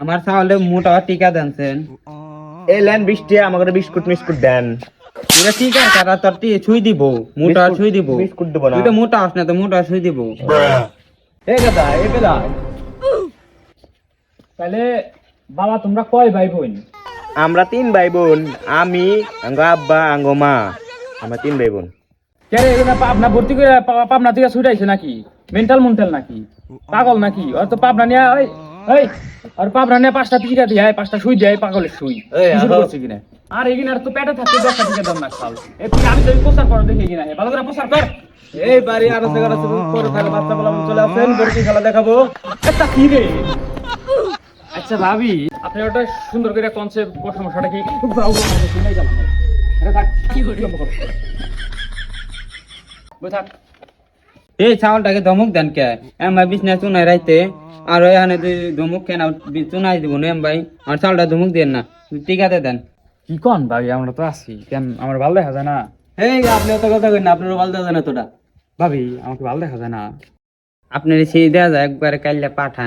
আমার চাউলে মোটা টিকা দেনছেন। এই লেন 20 টাকা আমাকে বিস্কুট মিস্কুট দেন। এটা ঠিক আছে, তারা তোর ছুই দিব, মোটা ছুই দিব। বিস্কুট দেবো না। তুই তো মোটা আস না, তো মোটা ছুই দিব। এই কথা এই বেলা তাহলে বাবা তোমরা কয় ভাই বোন? আমরা 3 ভাই বোন, আমি আঙ্গ আব্বা আঙ্গ মা, আমরা 3 ভাই বোন। কে রে এখানে পাবনা ভর্তি করে পাবনা থেকে ছুটাইছে নাকি? মেন্টাল মুন্টাল নাকি? পাগল নাকি? ওর তো পাবনা নিয়ে ওই ওই আর পাবনা নিয়ে 5টা টিকা দিয়ে 5টা সুই দেয়, পাগলের সুই শুরু করছে কিনা? আর এখানে আর তো পেটে থাকতে 10টা টিকা দাম না খাও। এই তুই আমি তো প্রচার করো দেখি কিনা, ভালো করে প্রচার কর। এই বাড়ি আরো জায়গা আছে, পরে তাহলে বাচ্চা বলা চলে আসেন, বড়কি খেলা দেখাবো। একটা কি রে? আচ্ছা ভাবি, আপনি ওটা সুন্দর করে কনসেপ্ট সমস্যাটা কি? শুনাই গেল না। আরে থাক, কি করি বই থাক। এই চাউলটাকে ধমক দেন কে? ভাই বিছনা চুনাই রাইতে, আর এখানে তুই ধমক কেন চুনাই দিব না ভাই? আর চাউলটা ধমক দেন না, টিকাতে দেন। কি কন ভাই, আমরা তো আছি, কেন আমার ভালো দেখা যায় না? এই আপনি অত কথা কই না, আপনারও ভালো দেওয়া না তোটা। ভাবি আমাকে ভালো দেখা যায় না। আপনার সেই দেওয়া যায় একবারে কাইলে পাঠা।